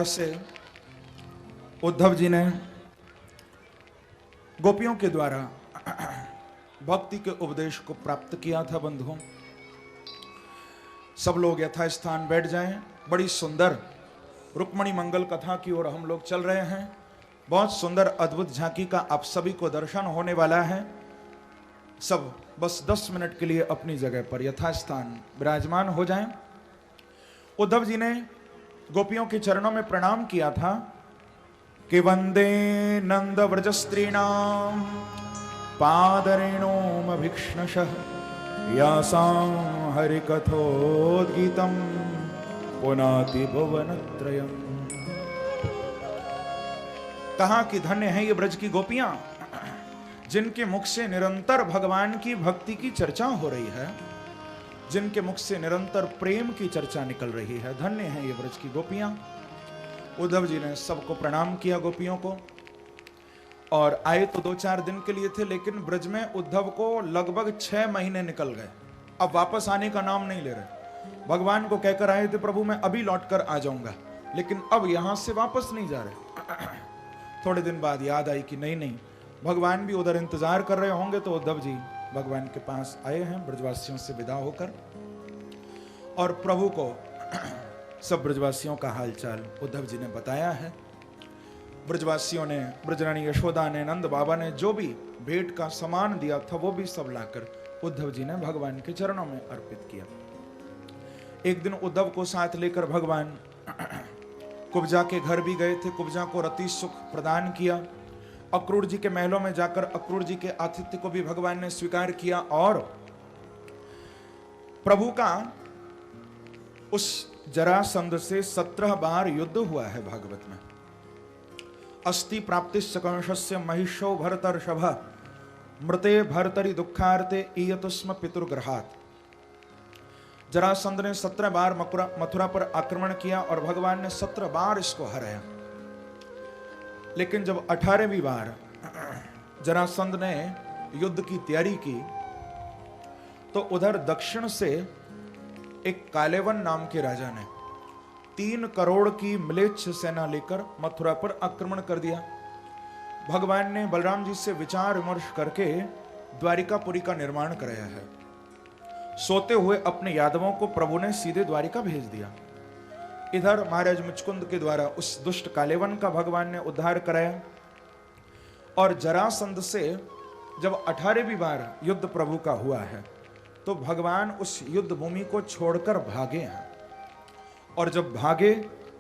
से उद्धव जी ने गोपियों के द्वारा भक्ति के उपदेश को प्राप्त किया था। बंधुओं, सब लोग यथास्थान बैठ जाएं। बड़ी सुंदर रुक्मणी मंगल कथा की ओर हम लोग चल रहे हैं। बहुत सुंदर अद्भुत झांकी का आप सभी को दर्शन होने वाला है। सब बस 10 मिनट के लिए अपनी जगह पर यथास्थान विराजमान हो जाएं। उद्धव जी ने गोपियों के चरणों में प्रणाम किया था कि वंदे नंद व्रज स्त्रीणाम पादरेणोम भिक्ष्णशः यासां हरिकथोद्गीतम पुनाति भुवनत्रयम्। कहा कि धन्य है ये ब्रज की गोपियां जिनके मुख से निरंतर भगवान की भक्ति की चर्चा हो रही है, जिनके मुख से निरंतर प्रेम की चर्चा निकल रही है। धन्य है ये ब्रज की गोपियां। उद्धव जी ने सबको प्रणाम किया, गोपियों को। और आए तो 2-4 दिन के लिए थे, लेकिन ब्रज में उद्धव को लगभग 6 महीने निकल गए। अब वापस आने का नाम नहीं ले रहे। भगवान को कहकर आए थे, प्रभु मैं अभी लौट कर आ जाऊंगा, लेकिन अब यहां से वापस नहीं जा रहे। थोड़े दिन बाद याद आई कि नहीं, भगवान भी उधर इंतजार कर रहे होंगे। तो उद्धव जी भगवान के पास आए हैं ब्रजवासियों से विदा होकर, और प्रभु को सब ब्रजवासियों का हालचाल उद्धव जी ने बताया है। ब्रजवासियों ने, ब्रजरानी यशोदा ने, नंद बाबा ने जो भी भेंट का सामान दिया था वो भी सब लाकर उद्धव जी ने भगवान के चरणों में अर्पित किया। एक दिन उद्धव को साथ लेकर भगवान कुब्जा के घर भी गए थे। कुब्जा को रति सुख प्रदान किया। अक्रूर जी के महलों में जाकर अक्रूर जी के आतिथ्य को भी भगवान ने स्वीकार किया। और प्रभु का उस जरासंध से 17 बार युद्ध हुआ है भागवत में। अस्ति प्राप्तिश्च कंशस्य महिषो भरतर्षभ मृते भरतरि दुःखार्ते ईयतुस्म पितुर्ग्रहात्। जरासंध ने 17 बार मथुरा पर आक्रमण किया और भगवान ने 17 बार इसको हराया। लेकिन जब 18वीं बार जरासंध ने युद्ध की तैयारी की तो उधर दक्षिण से एक कालेवन नाम के राजा ने 3 करोड़ की म्लेच्छ सेना लेकर मथुरा पर आक्रमण कर दिया। भगवान ने बलराम जी से विचार विमर्श करके द्वारिकापुरी का निर्माण कराया है। सोते हुए अपने यादवों को प्रभु ने सीधे द्वारिका भेज दिया। इधर महाराज मुचकुंद के द्वारा उस दुष्ट कालेवन का भगवान ने उद्धार कराया। और जरासंध से जब 18वीं बार युद्ध प्रभु का हुआ है तो भगवान उस युद्ध भूमि को छोड़कर भागे हैं। और जब भागे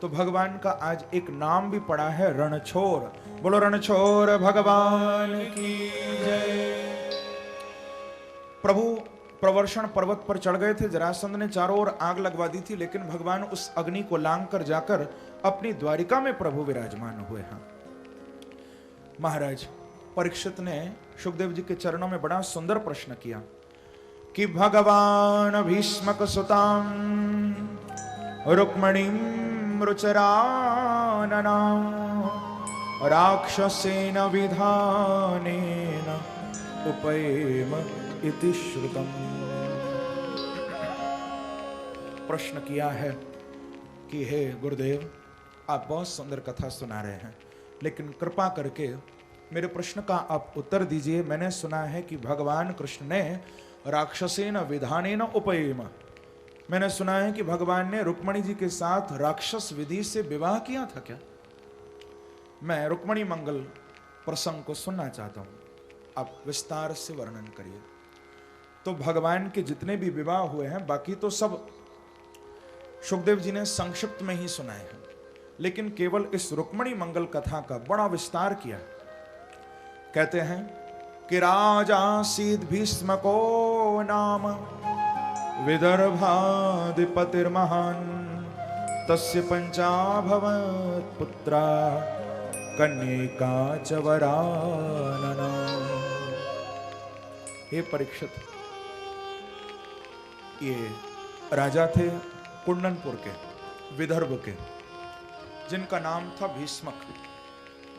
तो भगवान का आज एक नाम भी पड़ा है, रणछोर। बोलो रणछोर भगवान की जय। प्रभु प्रवर्षण पर्वत पर चढ़ गए थे। जरासंध ने चारों ओर आग लगवा दी थी, लेकिन भगवान उस अग्नि को लांग कर जाकर अपनी द्वारिका में प्रभु विराजमान हुए हैं। महाराज परीक्षित ने सुखदेव जी के चरणों में बड़ा सुंदर प्रश्न किया कि भगवान भीष्मक सुतां रुक्मणीं रुचरानना राक्षसेन विधानेन उपैम इति श्रुतम्। प्रश्न किया है कि हे गुरुदेव, आप बहुत सुंदर कथा सुना रहे हैं, लेकिन कृपा करके मेरे प्रश्न का आप उत्तर दीजिए। मैंने सुना है कि भगवान कृष्ण ने राक्षसेन विधानेन उपैम, मैंने सुना है कि भगवान ने रुक्मणी जी के साथ राक्षस विधि से विवाह किया था क्या? मैं रुक्मणी मंगल प्रसंग को सुनना चाहता हूं, आप विस्तार से वर्णन करिए। तो भगवान के जितने भी विवाह हुए हैं, बाकी तो सब सुखदेव जी ने संक्षिप्त में ही सुनाए हैं, लेकिन केवल इस रुक्मणी मंगल कथा का बड़ा विस्तार किया। कहते हैं कि राजासीद भीष्मको नाम विदर्भाधिपतिर्महान् तस्य पंचाभवत् पुत्रा कन्यका च वरानना। हे परीक्षित, ये राजा थे कुंडनपुर के, विदर्भ के, जिनका नाम था भीष्मक।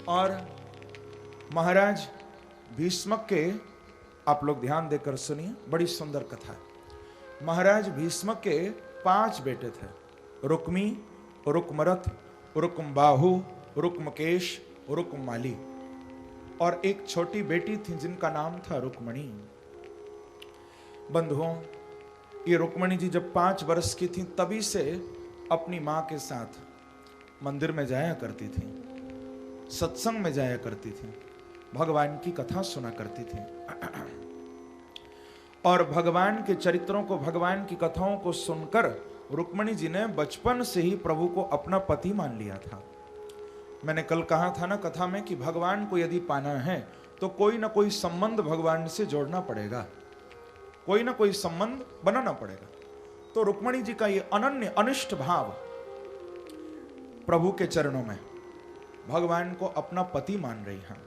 और महाराज भीष्मक के, आप लोग ध्यान देकर सुनिए, बड़ी सुंदर कथा है। महाराज भीष्मक के 5 बेटे थे, रुक्मी, रुक्मरथ, रुक्म बाहु, रुक्मकेश, रुक्माली, और एक छोटी बेटी थी जिनका नाम था रुक्मणी। बंधुओं, ये रुक्मणी जी जब 5 वर्ष की थी तभी से अपनी मां के साथ मंदिर में जाया करती थी, सत्संग में जाया करती थी, भगवान की कथा सुना करती थी और भगवान के चरित्रों को, भगवान की कथाओं को सुनकर रुक्मणी जी ने बचपन से ही प्रभु को अपना पति मान लिया था। मैंने कल कहा था ना कथा में कि भगवान को यदि पाना है तो कोई ना कोई संबंध भगवान से जोड़ना पड़ेगा, कोई ना कोई संबंध बनाना पड़ेगा। तो रुक्मणी जी का ये अनन्य अनिष्ट भाव प्रभु के चरणों में, भगवान को अपना पति मान रही हैं,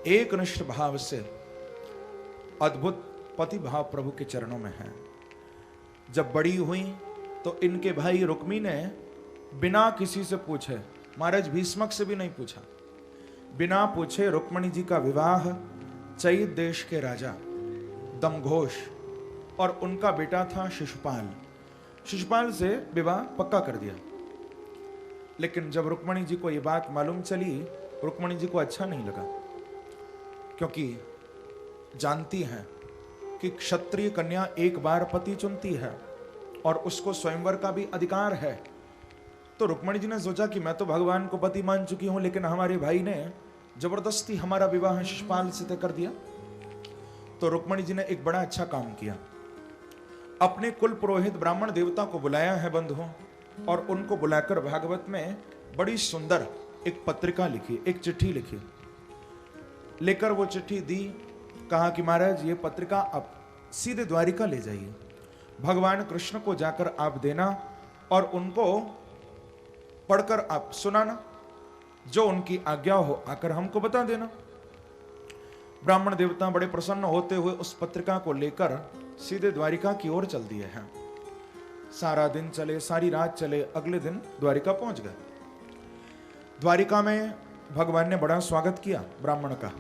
एक निष्ठ भाव से अद्भुत पति भाव प्रभु के चरणों में है। जब बड़ी हुई तो इनके भाई रुक्मी ने बिना किसी से पूछे, महाराज भीष्मक से भी नहीं पूछा, बिना पूछे रुक्मणी जी का विवाह चैत देश के राजा दमघोष और उनका बेटा था शिशुपाल, शिशुपाल से विवाह पक्का कर दिया। लेकिन जब रुक्मणी जी को यह बात मालूम चली, रुक्मणी जी को अच्छा नहीं लगा, क्योंकि जानती हैं कि क्षत्रिय कन्या एक बार पति चुनती है और उसको स्वयंवर का भी अधिकार है। तो रुक्मणी जी ने सोचा कि मैं तो भगवान को पति मान चुकी हूं, लेकिन हमारे भाई ने जबरदस्ती हमारा विवाह शिशुपाल से तय कर दिया। तो रुक्मणी जी ने एक बड़ा अच्छा काम किया, अपने कुल पुरोहित ब्राह्मण देवता को बुलाया है बंधुओं, और उनको बुलाकर भागवत में बड़ी सुंदर एक पत्रिका लिखी, एक चिट्ठी लिखी, लेकर वो चिट्ठी दी। कहा कि महाराज ये पत्रिका आप सीधे द्वारिका ले जाइए, भगवान कृष्ण को जाकर आप देना और उनको पढ़कर आप सुनाना, जो उनकी आज्ञा हो आकर हमको बता देना। ब्राह्मण देवता बड़े प्रसन्न होते हुए उस पत्रिका को लेकर सीधे द्वारिका की ओर चल दिए हैं। सारा दिन चले, सारी रात चले, अगले दिन द्वारिका पहुंच गए। द्वारिका में भगवान ने बड़ा स्वागत किया ब्राह्मण का,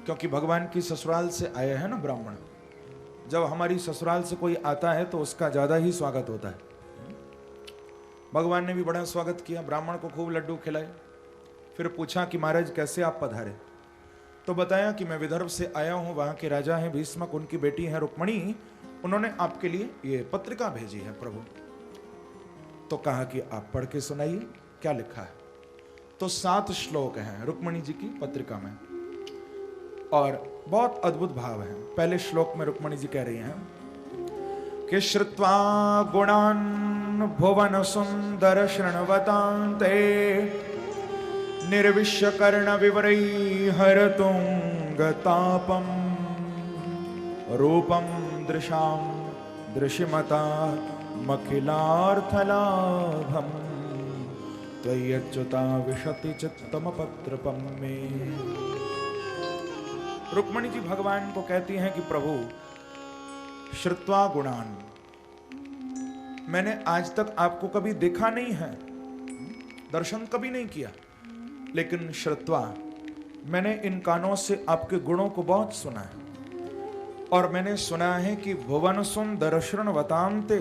क्योंकि भगवान की ससुराल से आए हैं ना ब्राह्मण। जब हमारी ससुराल से कोई आता है तो उसका ज्यादा ही स्वागत होता है। भगवान ने भी बड़ा स्वागत किया, ब्राह्मण को खूब लड्डू खिलाए। फिर पूछा कि महाराज कैसे आप पधारे? तो बताया कि मैं विदर्भ से आया हूं, वहां के राजा हैं भीष्मक, उनकी बेटी है रुक्मणी, उन्होंने आपके लिए ये पत्रिका भेजी है प्रभु। तो कहा कि आप पढ़ के सुनाइए क्या लिखा है। तो 7 श्लोक हैं रुक्मणी जी की पत्रिका में और बहुत अद्भुत भाव है। पहले श्लोक में रुक्मणी जी कह रही हैं कि श्रुत्वा गुणान् भुवन सुंदर शृण्वतान्ते निर्विश्य कर्ण विवरै हरतुंगतापम रूपम दृशां दृशिमता मखिलार्थलाभम त्वय्यच्युता विशति चित्तमपत्रपम में। रुक्मणी जी भगवान को कहती हैं कि प्रभु श्रुत्वा गुणान, मैंने आज तक आपको कभी देखा नहीं है, दर्शन कभी नहीं किया, लेकिन श्रुत्वा, मैंने इन कानों से आपके गुणों को बहुत सुना है और मैंने सुना है कि भुवन सुंदर शृण्वतान्ते,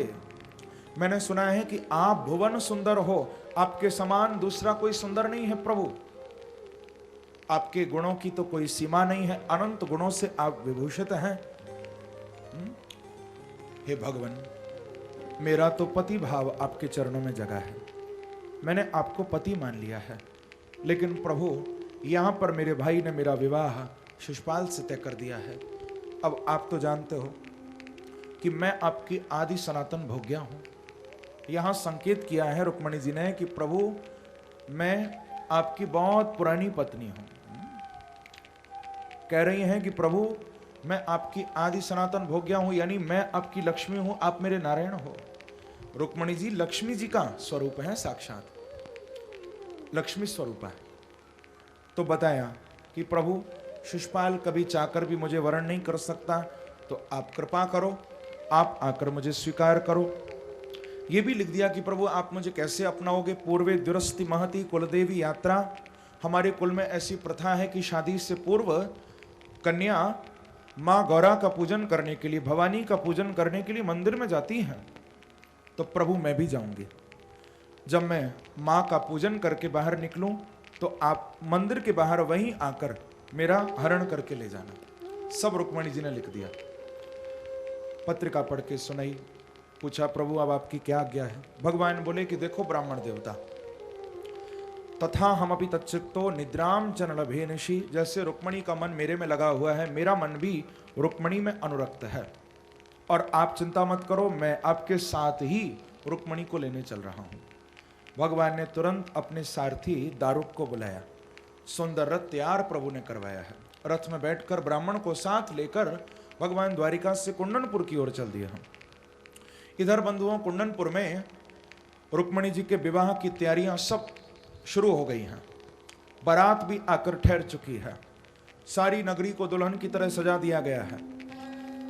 मैंने सुना है कि आप भुवन सुंदर हो, आपके समान दूसरा कोई सुंदर नहीं है प्रभु, आपके गुणों की तो कोई सीमा नहीं है, अनंत गुणों से आप विभूषित हैं। हे भगवान, मेरा तो पति भाव आपके चरणों में जगा है, मैंने आपको पति मान लिया है, लेकिन प्रभु यहां पर मेरे भाई ने मेरा विवाह शिशुपाल से तय कर दिया है। अब आप तो जानते हो कि मैं आपकी आदि सनातन भोग्या हूं। यहां संकेत किया है रुक्मणी जी ने कि प्रभु मैं आपकी बहुत पुरानी पत्नी हूं। कह रही हैं कि प्रभु मैं आपकी आदि सनातन भोग्या हूं, यानी मैं आपकी लक्ष्मी हूं, आप मेरे नारायण हो। रुक्मणी जी लक्ष्मी जी का स्वरूप है, साक्षात लक्ष्मी स्वरूप है। तो बताया कि प्रभु शिशुपाल कभी चाहकर भी मुझे वरण नहीं कर सकता, तो आप कृपा करो, आप आकर मुझे स्वीकार करो। ये भी लिख दिया कि प्रभु आप मुझे कैसे अपनाओगे। पूर्वे दुरस्ति महती कुलदेवी यात्रा, हमारे कुल में ऐसी प्रथा है कि शादी से पूर्व कन्या माँ गौरा का पूजन करने के लिए, भवानी का पूजन करने के लिए मंदिर में जाती हैं। तो प्रभु मैं भी जाऊंगी, जब मैं माँ का पूजन करके बाहर निकलूं तो आप मंदिर के बाहर वहीं आकर मेरा हरण करके ले जाना। सब रुक्मणी जी ने लिख दिया। पत्रिका पढ़ के सुनाई, पूछा प्रभु अब आपकी क्या आज्ञा है। भगवान बोले कि देखो ब्राह्मण देवता, तथा हम अपनी तच्चित्तो निद्राम च न लभेनषि, जैसे रुक्मणी का मन मेरे में लगा हुआ है, मेरा मन भी रुक्मणी में अनुरक्त है। और आप चिंता मत करो, मैं आपके साथ ही रुक्मणी को लेने चल रहा हूं। भगवान ने तुरंत अपने सारथी दारुक को बुलाया। सुंदर रथ तैयार प्रभु ने करवाया है। रथ में बैठकर ब्राह्मण को साथ लेकर भगवान द्वारिका से कुंडनपुर की ओर चल दिए हम। इधर बंधुओं कुंडनपुर में रुक्मणी जी के विवाह की तैयारियां सब शुरू हो गई हैं। बारात भी आकर ठहर चुकी है। सारी नगरी को दुल्हन की तरह सजा दिया गया है,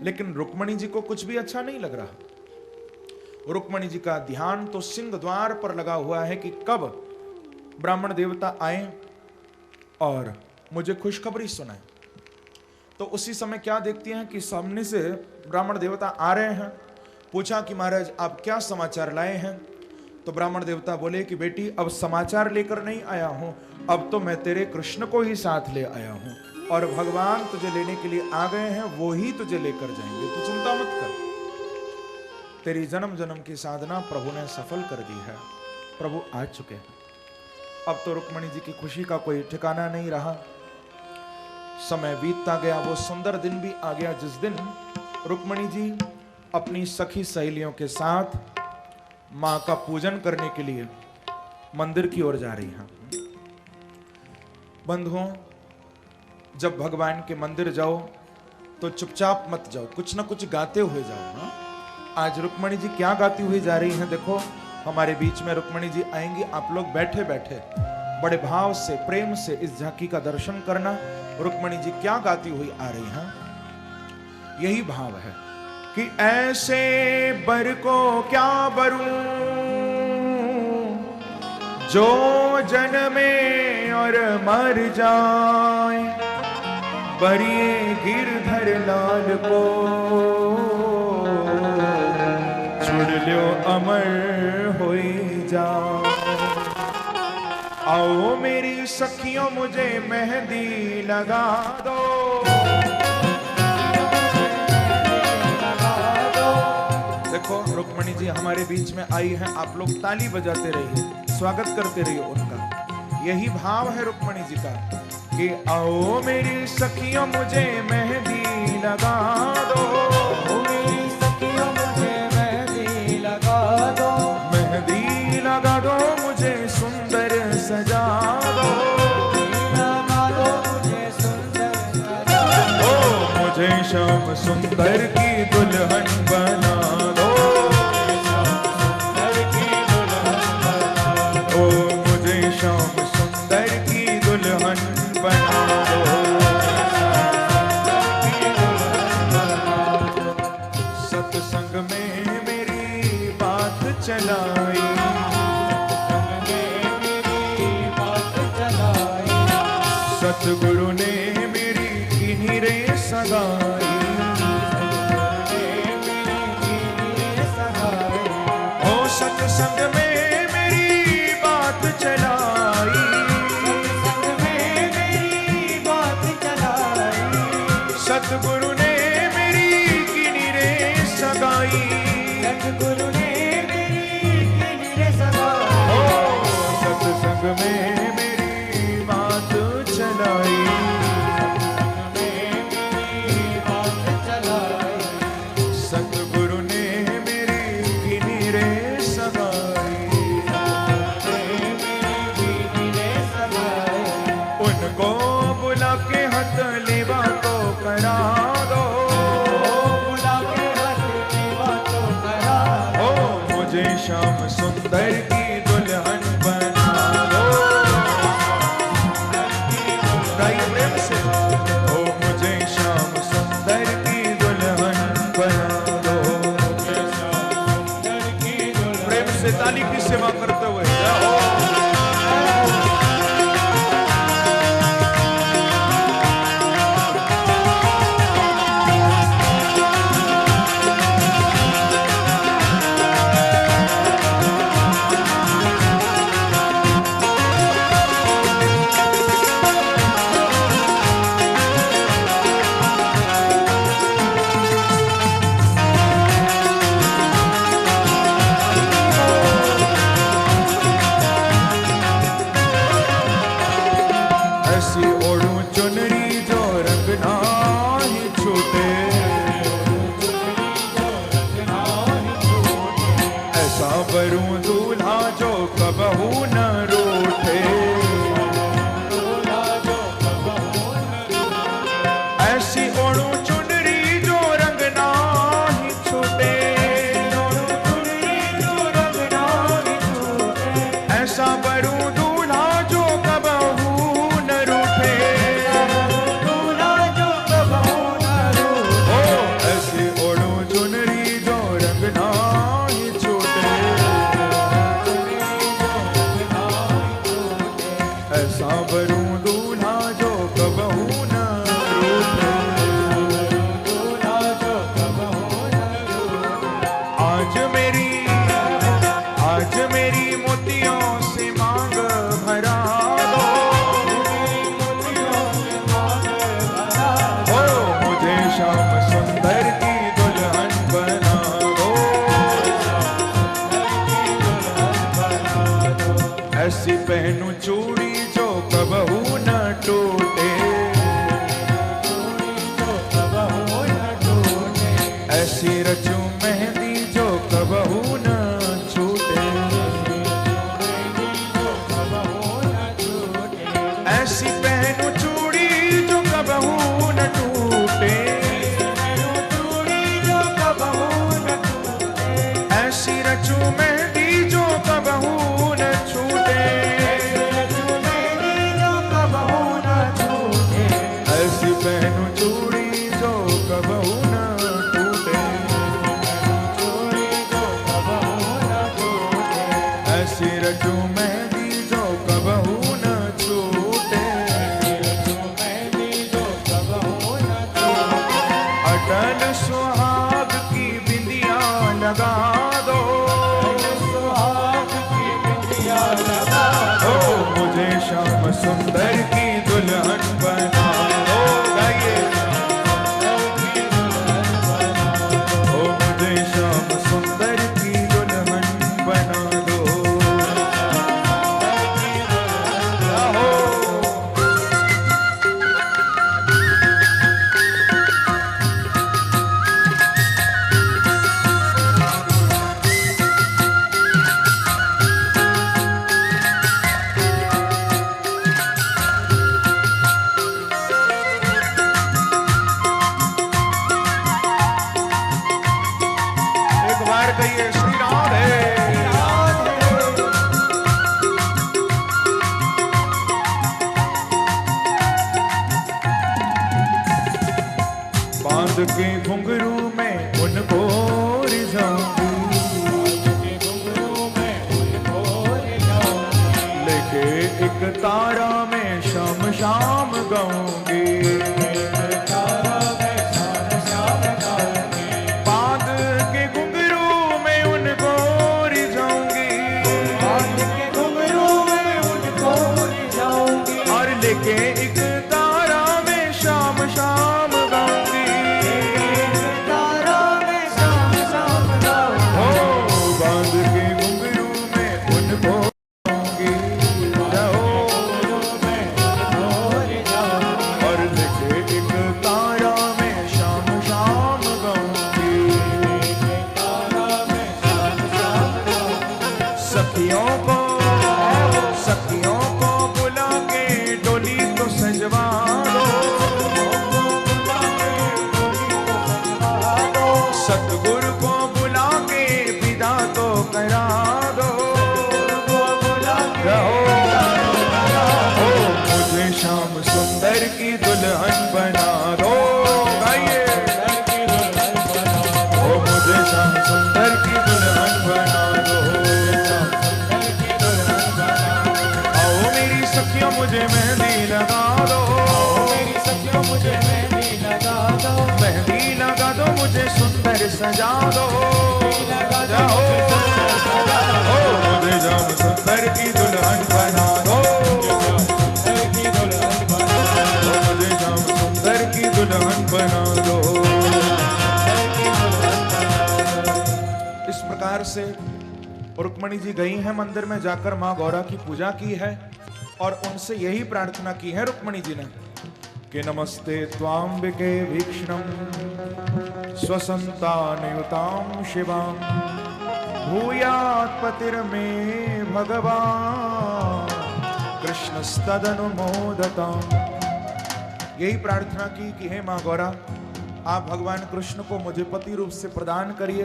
लेकिन रुक्मणी जी को कुछ भी अच्छा नहीं लग रहा। रुक्मणी जी का ध्यान तो सिंह द्वार पर लगा हुआ है कि कब ब्राह्मण देवता आए और मुझे खुशखबरी सुनाए। तो उसी समय क्या देखती हैं कि सामने से ब्राह्मण देवता आ रहे हैं। पूछा कि महाराज आप क्या समाचार लाए हैं। तो ब्राह्मण देवता बोले कि बेटी अब समाचार लेकर नहीं आया हूं, अब तो मैं तेरे कृष्ण को ही साथ ले आया हूं, और भगवान तुझे लेने के लिए आ गए हैं, वो ही तुझे लेकर जाएंगे, तू चिंता मत कर। तेरी जन्म जन्म की साधना प्रभु ने सफल कर दी है, प्रभु आ चुके हैं। अब तो रुक्मणी जी की खुशी का कोई ठिकाना नहीं रहा। समय बीतता गया, वो सुंदर दिन भी आ गया जिस दिन रुक्मणी जी अपनी सखी सहेलियों के साथ मां का पूजन करने के लिए मंदिर की ओर जा रही हैं। बंधुओं, जब भगवान के मंदिर जाओ तो चुपचाप मत जाओ, कुछ ना कुछ गाते हुए जाओ ना। आज रुक्मणी जी क्या गाती हुई जा रही हैं, देखो हमारे बीच में रुक्मणी जी आएंगी। आप लोग बैठे बैठे बड़े भाव से प्रेम से इस झांकी का दर्शन करना। रुक्मणी जी क्या गाती हुई आ रही हैं, यही भाव है कि ऐसे बर को क्या बरूं जो जन्मे और मर जाए, बरिए गिरधर लाल को छुड़ लो अमर होई जाओ। आओ मेरी सखियों मुझे मेहंदी लगा दो, देखो रुक्मणी जी हमारे बीच में आई हैं। आप लोग ताली बजाते रहिए, स्वागत करते रहिए उनका। यही भाव है रुक्मणी जी का कि आओ मेरी सखियों मुझे मेहंदी लगा दो, मेरी सखियों मुझे मेहंदी लगा दो, मेहंदी लगा दो मुझे सुंदर सजा दो, लगा दो मुझे सुंदर सजा दो, मुझे श्याम सुंदर की दुल्हन बना दो, सुंदर की दुल्हन बना दो, मुझे श्याम सुंदर की दुल्हन बना दो। सत्संग में मेरी बात चलाई, सतगुरु ने मेरी किन्हीं रे सगाई, ओ सत्संग में मेरी बात चलाई, सत्संग में मेरी बात चलाई, सतगुरु ने मेरी किन्हीं रे सगाई, सतगुरु ने मेरी किन्हीं रे सगाई, ओ सत्संग में श्याम सुंदर की दुल्हन बना दो, प्रेम से ओ मुझे श्याम सुंदर की दुल्हन बना दो, प्रेम से ताली की सेवा करते हुए वरूं दूल्हा जो कबहू न रूठे, ऐसी ओढ़ू चुनरी जो रंग नाही छूटे, ऐसा वरूं दूल्हा जो कबहू न रूठे, ओ ऐसी ओढ़ू चुनरी जो रंग नाही छूटे, ऐसा वरूं दूल्हा जो कबहू न आज मेरी मोतियों से मांग भरा दो, ओ मुझे श्याम सुंदर की दुल्हन बना दो, ऐसी पहनूं चूड़ी जो कबहू न टूटे, ऐसी रचूं मेहंदी जो कबहू न छूटे, ऐसी पहनूं चूड़ी जो कबहू न टूटे, ऐसी रचूं मेहंदी जो कबहू न छूटे, ऐसी पहनूं चूड़ी जो कबहू न ऐसी रचूं मेहंदी जो कबहू न छूटे, अटल सुहाग की बिंदिया लगा दो, ओ मुझे श्याम सुंदर की दुल्हन बना दो, ओ मुझे श्याम सुंदर की दुल्हन बना दो। कहिए श्री राधे, बांध के घुंघरू में उनको रिझाऊंगी, लेके एक तारा में शाम शाम गाऊंगी, लेके एक तारा में शाम शाम गाऊंगी, तारा में शाम शाम गाऊंगी, हो बांध के घुंघरू में उनको गाऊंगी, और लेके एक तारा में शाम शाम गाऊंगी, सखियों को बुला के डोली तो सजवा दो, सतगुरु को बुला के विदा तो करा दो, ओ मुझे श्याम सुंदर की दुल्हन बना दो, गाइए, ओ मुझे श्याम सुंदर की दुल्हन बना दो, सखियों मुझे मेहंदी लगा दो, मेरी सखियों मुझे मेहंदी लगा दो, मेहंदी लगा दो मुझे सुंदर सजा दो, जाओ ओ मुझे श्याम सुंदर की दुल्हन बना दो, मुझे श्याम सुंदर की दुल्हन बना दो। इस प्रकार से रुक्मणी जी गई हैं मंदिर में, जाकर माँ गौरा की पूजा की है और उनसे यही प्रार्थना की है रुक्मणी जी ने कि नमस्ते त्वाम्बिके भीक्ष्णं स्वसंतानयुतां शिवां भूयात् पतिर्मे भगवान कृष्णस्तदनुमोदताम्। यही प्रार्थना की कि हे मां गौरा, आप भगवान कृष्ण को मुझे पति रूप से प्रदान करिए।